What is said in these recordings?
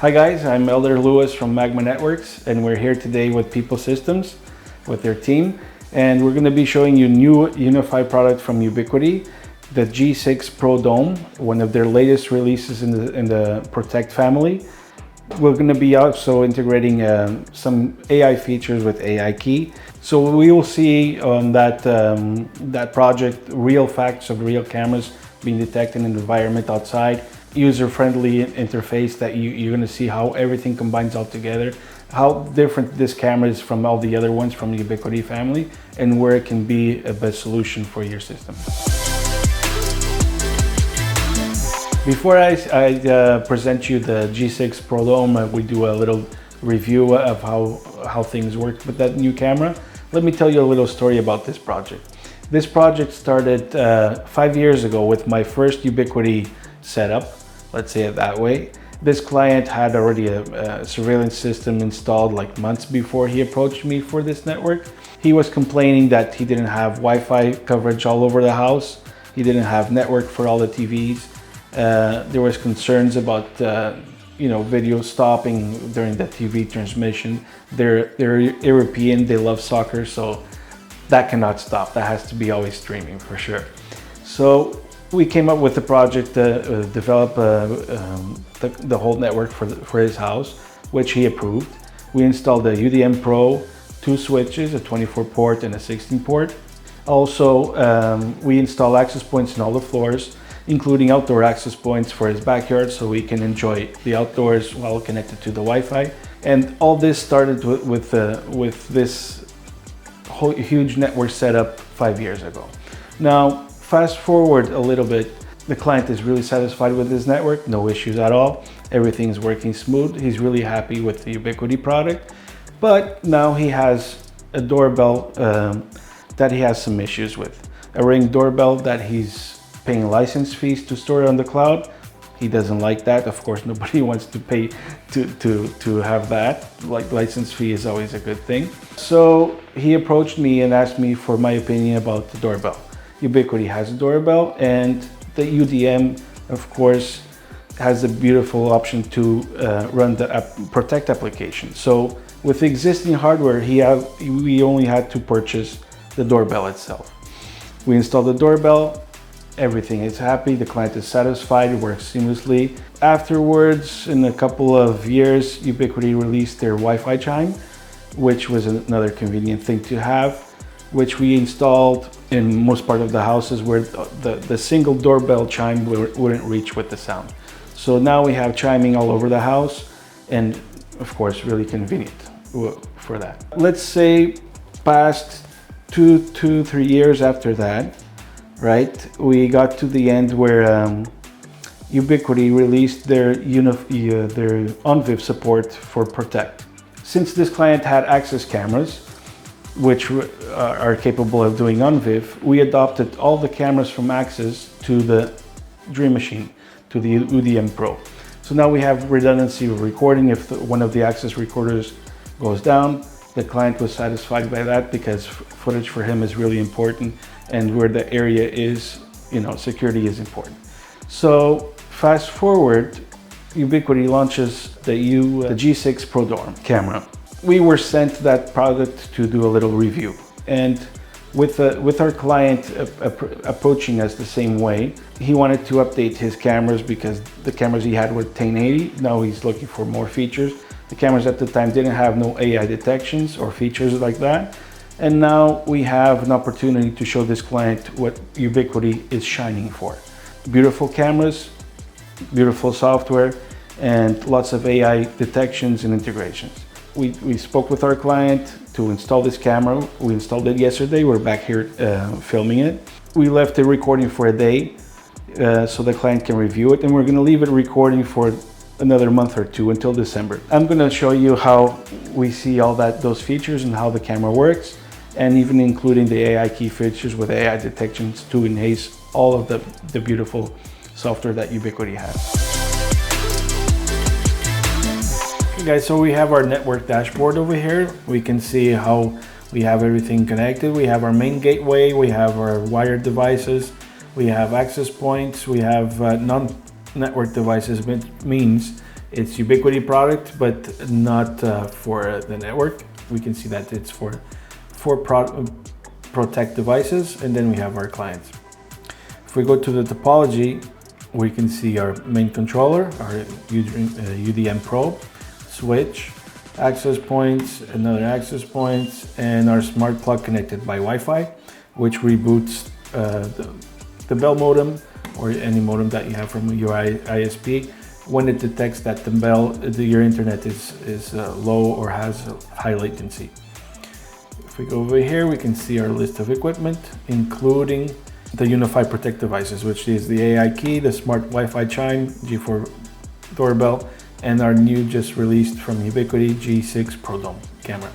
Hi guys, I'm Elder Lewis from Magma Networks, and we're here today with Pipl Systems, with their team, and we're going to be showing you new UniFi product from Ubiquiti, the G6 Pro Dome, one of their latest releases in the Protect family. We're going to be also integrating some AI features with AI Key. So we will see on that project real facts of real cameras being detected in the environment outside, user-friendly interface that you're going to see how everything combines all together, how different this camera is from all the other ones from the Ubiquiti family, and where it can be a best solution for your system. Before I present you the G6 Pro Dome, we do a little review of how things work with that new camera. Let me tell you a little story about this project. This project started 5 years ago with my first Ubiquiti setup, let's say it that way. This client had already a surveillance system installed like months before he approached me for this network. He was complaining that he didn't have Wi-Fi coverage all over the house. He didn't have network for all the TVs. There was concerns about video stopping during the TV transmission. They're European, they love soccer, so that cannot stop. That has to be always streaming for sure. So we came up with a project to develop the whole network for his house, which he approved. We installed the UDM Pro, 2 switches, a 24 port and a 16 port. Also, we installed access points in all the floors, including outdoor access points for his backyard so we can enjoy the outdoors while connected to the Wi-Fi. And all this started with this whole huge network setup 5 years ago. Now, fast forward a little bit, the client is really satisfied with his network, no issues at all. Everything is working smooth. He's really happy with the Ubiquiti product, but now he has a doorbell that he has some issues with. A Ring doorbell that he's paying license fees to store on the cloud. He doesn't like that. Of course, nobody wants to pay to have that. Like, license fee is always a good thing. So he approached me and asked me for my opinion about the doorbell. Ubiquiti has a doorbell, and the UDM, of course, has a beautiful option to run the Protect application. So with the existing hardware, we only had to purchase the doorbell itself. We installed the doorbell. Everything is happy, the client is satisfied, it works seamlessly. Afterwards, in a couple of years, Ubiquiti released their Wi-Fi chime, which was another convenient thing to have, which we installed in most part of the houses where the single doorbell chime wouldn't reach with the sound. So now we have chiming all over the house, and of course, really convenient for that. Let's say past 3 years after that, right, we got to the end where Ubiquiti released their on-viv support for Protect. Since this client had access cameras, which are capable of doing on-viv, we adopted all the cameras from access to the Dream Machine, to the UDM Pro. So now we have redundancy of recording. If one of the access recorders goes down, the client was satisfied by that because footage for him is really important, and where the area is, security is important. So fast forward, Ubiquiti launches the G6 Pro Dome camera. We were sent that product to do a little review, and with our client approaching us the same way, he wanted to update his cameras because the cameras he had were 1080. Now he's looking for more features. The cameras at the time didn't have no AI detections or features like that. And now we have an opportunity to show this client what Ubiquiti is shining for. Beautiful cameras, beautiful software, and lots of AI detections and integrations. We spoke with our client to install this camera. We installed it yesterday. We're back here filming it. We left the recording for a day so the client can review it, and we're going to leave it recording for another month or two until December. I'm going to show you how we see all those features and how the camera works, and even including the AI key features with AI detections to enhance all of the beautiful software that Ubiquiti has. Okay guys, so we have our network dashboard over here. We can see how we have everything connected. We have our main gateway, we have our wired devices, we have access points, we have non-network devices, which means It's Ubiquiti product, but not for the network. We can see that it's for Protect devices, and then we have our clients. If we go to the topology, we can see our main controller, our UDM probe, switch, access points, another access points, and our smart plug connected by Wi-Fi, which reboots the Bell modem or any modem that you have from your ISP when it detects that your internet is low or has high latency. If we go over here, we can see our list of equipment, including the UniFi Protect devices, which is the AI key, the smart Wi-Fi chime, G4 doorbell, and our new just released from Ubiquiti G6 Pro Dome camera.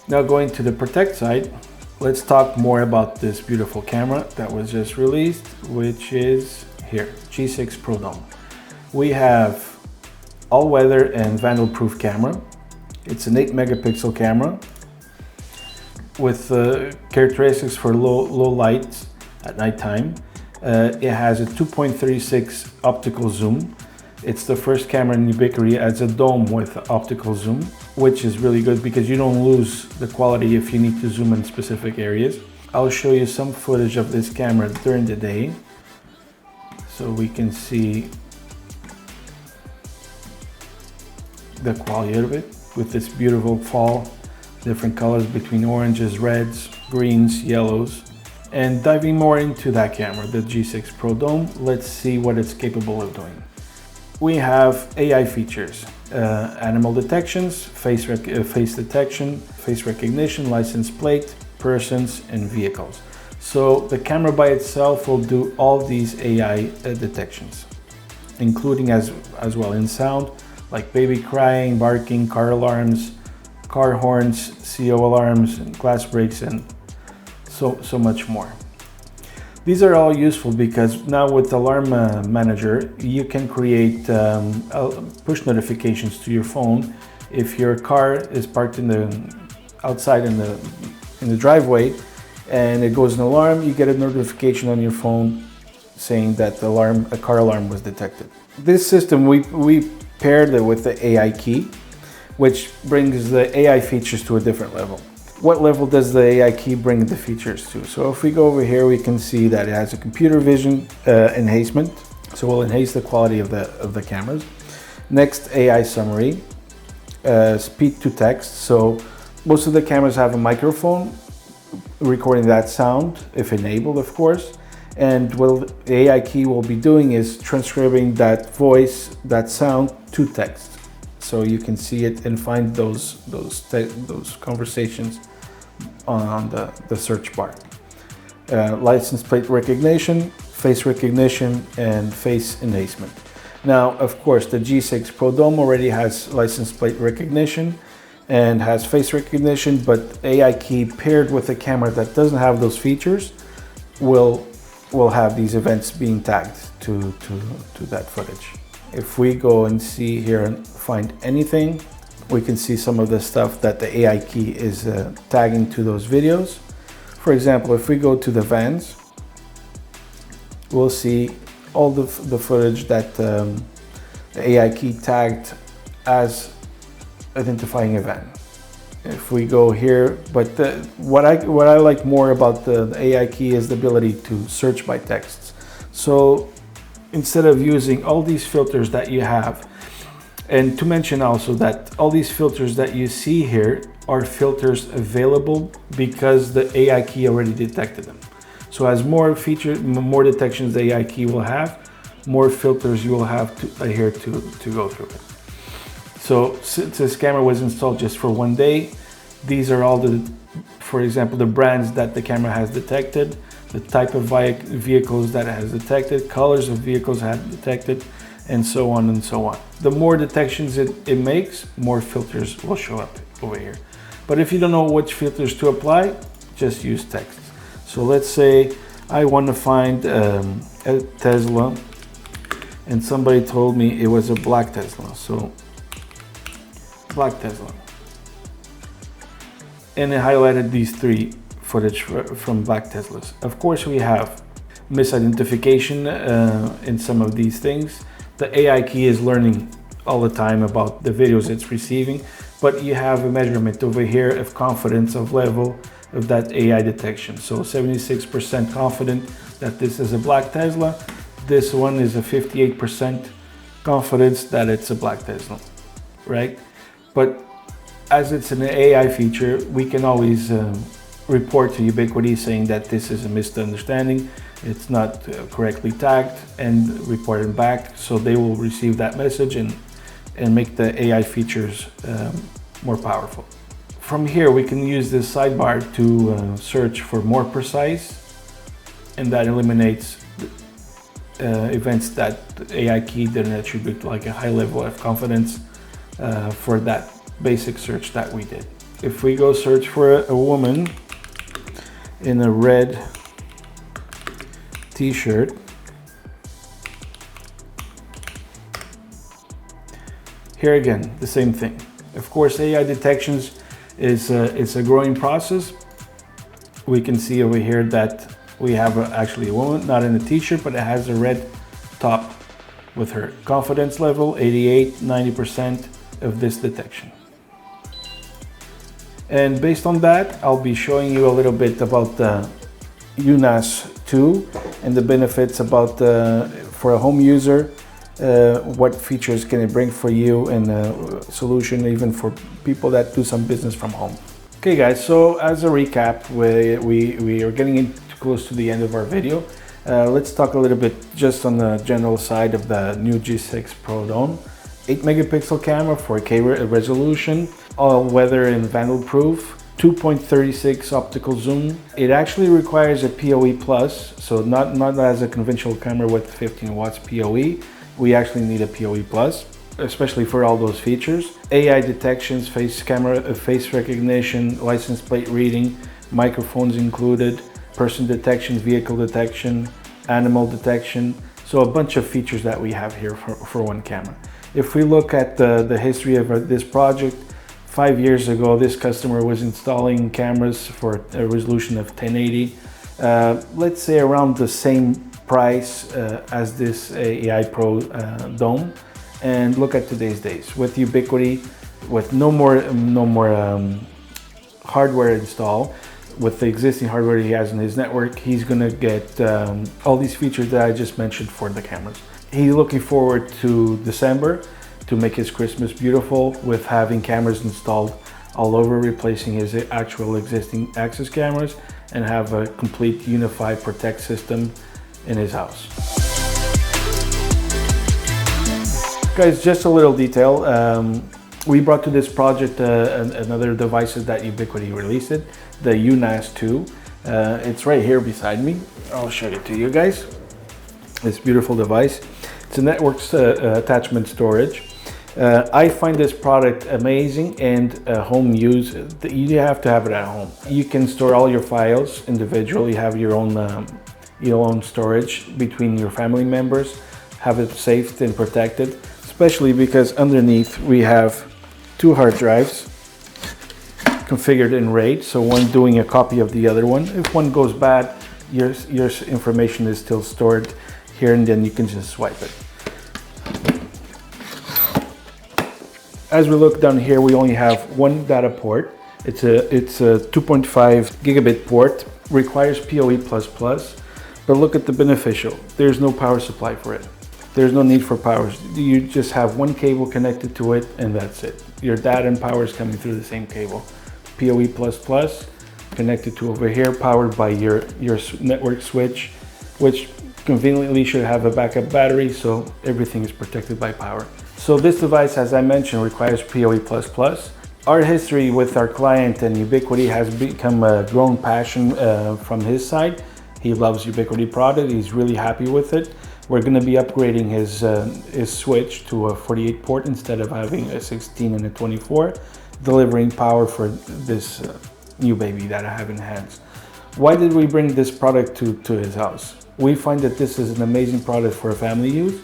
Now going to the Protect side, let's talk more about this beautiful camera that was just released, which is here, G6 Pro Dome. We have all-weather and vandal-proof camera. It's an 8 megapixel camera with characteristics for low lights at nighttime. It has a 2.36 optical zoom. It's the first camera in Ubiquiti as a dome with optical zoom, which is really good because you don't lose the quality if you need to zoom in specific areas. I'll show you some footage of this camera during the day so we can see the quality of it with this beautiful fall, different colors between oranges, reds, greens, yellows. And diving more into that camera, the G6 Pro Dome, let's see what it's capable of doing. We have AI features, animal detections, face detection, face recognition, license plate, persons, and vehicles. So the camera by itself will do all these AI detections, including as well in sound, like baby crying, barking, car alarms, car horns, CO alarms, and glass breaks, and so much more. These are all useful because now with Alarm Manager, you can create push notifications to your phone. If your car is parked outside in the driveway and it goes an alarm, you get a notification on your phone saying that a car alarm was detected. This system, we paired it with the AI key, which brings the AI features to a different level. What level does the AI key bring the features to? So if we go over here, we can see that it has a computer vision enhancement. So we'll enhance the quality of the cameras. Next, AI summary, speed to text. So most of the cameras have a microphone recording that sound, if enabled, of course. And what the AI key will be doing is transcribing that voice, that sound to text. So you can see it and find those conversations on the search bar. License plate recognition, face recognition, and face enhancement. Now, of course, the G6 Pro Dome already has license plate recognition and has face recognition, but AI key paired with a camera that doesn't have those features will have these events being tagged to that footage. If we go and see here and find anything, we can see some of the stuff that the AI key is tagging to those videos. For example, if we go to the vans, we'll see all the footage that the AI key tagged as identifying a van. If we go here, but what I like more about the AI key is the ability to search by text. So instead of using all these filters that you have, and to mention also that all these filters that you see here are filters available because the AI key already detected them. So as more detections the AI key will have, more filters you will have to adhere to go through it. So since this camera was installed just for 1 day, these are all for example, the brands that the camera has detected, the type of vehicles that it has detected, colors of vehicles it has detected, and so on and so on. The more detections it makes, more filters will show up over here. But if you don't know which filters to apply, just use text. So let's say I want to find a Tesla, and somebody told me it was a black Tesla. So black Tesla. And it highlighted these three footage from black Teslas. Of course, we have misidentification in some of these things. The AI key is learning all the time about the videos it's receiving, but you have a measurement over here of confidence of level of that AI detection. So 76% confident that this is a black Tesla. This one is a 58% confidence that it's a black Tesla, right? But as it's an AI feature, we can always report to Ubiquiti saying that this is a misunderstanding, it's not correctly tagged, and report it back, so they will receive that message and make the AI features more powerful. From here, we can use this sidebar to search for more precise, and that eliminates events that AI key didn't attribute like a high level of confidence for that basic search that we did. If we go search for a woman in a red t-shirt, here again, the same thing. Of course, AI detections is it's a growing process. We can see over here that we have actually a woman, not in a t-shirt, but it has a red top with her. Confidence level, 88, 90% of this detection. And based on that, I'll be showing you a little bit about the UNAS 2 and the benefits about for a home user, what features can it bring for you, and a solution even for people that do some business from home. Okay guys, so as a recap, we are getting close to the end of our video. Let's talk a little bit just on the general side of the new G6 Pro Dome. 8 megapixel camera, 4K resolution, all weather and vandal proof, 2.36 optical zoom. It actually requires a PoE plus, so not as a conventional camera with 15 watts PoE. We actually need a PoE plus, especially for all those features. AI detections, face camera, face recognition, license plate reading, microphones included, person detection, vehicle detection, animal detection. So a bunch of features that we have here for one camera. If we look at the history of this project, 5 years ago, this customer was installing cameras for a resolution of 1080, let's say around the same price as this AI Pro Dome. And look at today's days with Ubiquiti, with no more hardware installed. With the existing hardware he has in his network, he's gonna get all these features that I just mentioned for the cameras. He's looking forward to December to make his Christmas beautiful with having cameras installed all over, replacing his actual existing access cameras, and have a complete UniFi Protect system in his house. Guys, just a little detail. We brought to this project another devices that Ubiquiti released, the UNAS 2. It's right here beside me. I'll show it to you guys. This beautiful device. It's a network attachment storage. I find this product amazing, and home use, you have to have it at home. You can store all your files individually, have your own storage between your family members, have it safe and protected, especially because underneath we have 2 hard drives configured in RAID, so one doing a copy of the other one. If one goes bad, your information is still stored here, and then you can just swipe it. As we look down here, we only have one data port. It's a 2.5 gigabit port, requires PoE++, but look at the beneficial. There's no power supply for it. There's no need for power. You just have one cable connected to it, and that's it. Your data and power is coming through the same cable. PoE++ connected to over here, powered by your network switch, which conveniently should have a backup battery, so everything is protected by power. So this device, as I mentioned, requires PoE++. Our history with our client and Ubiquiti has become a grown passion from his side. He loves Ubiquiti product. He's really happy with it. We're going to be upgrading his switch to a 48 port instead of having a 16 and a 24, delivering power for this new baby that I have in hands. Why did we bring this product to his house? We find that this is an amazing product for family use.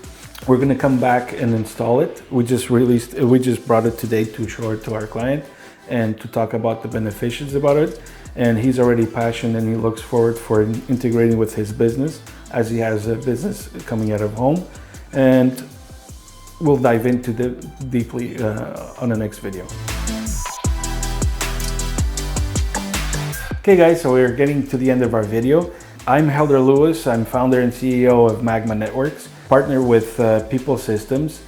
We're going to come back and install it. We just brought it today to show it to our client and to talk about the beneficials about it. And he's already passionate, and he looks forward for integrating with his business, as he has a business coming out of home. And we'll dive into deeply on the next video. Okay guys, so we're getting to the end of our video. I'm Helder Lewis. I'm founder and CEO of Magma Networks, partner with Pipl Systems.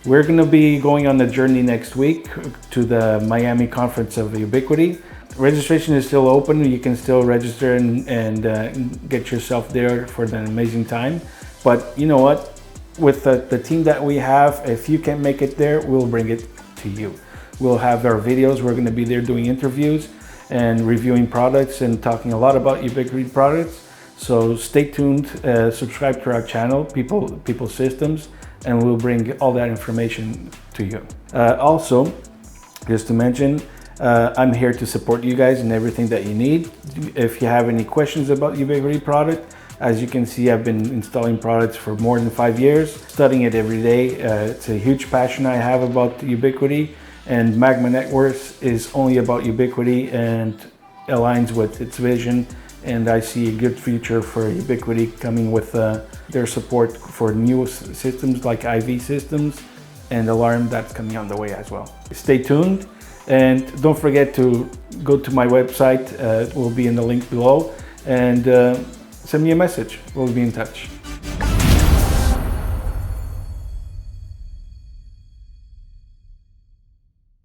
We're going to be going on a journey next week to the Miami conference of Ubiquiti. Registration is still open. You can still register and get yourself there for an amazing time. But you know what? With the team that we have, if you can't make it there, we'll bring it to you. We'll have our videos. We're going to be there doing interviews and reviewing products and talking a lot about Ubiquiti products. So stay tuned, subscribe to our channel, Pipl Systems, and we'll bring all that information to you. Also, just to mention, I'm here to support you guys in everything that you need. If you have any questions about Ubiquiti product, as you can see, I've been installing products for more than 5 years, studying it every day. It's a huge passion I have about Ubiquiti, and Magma Networks is only about Ubiquiti and aligns with its vision. And I see a good future for Ubiquiti coming with their support for new systems like IV systems and alarm that's coming on the way as well. Stay tuned, and don't forget to go to my website. It will be in the link below, and send me a message. We'll be in touch.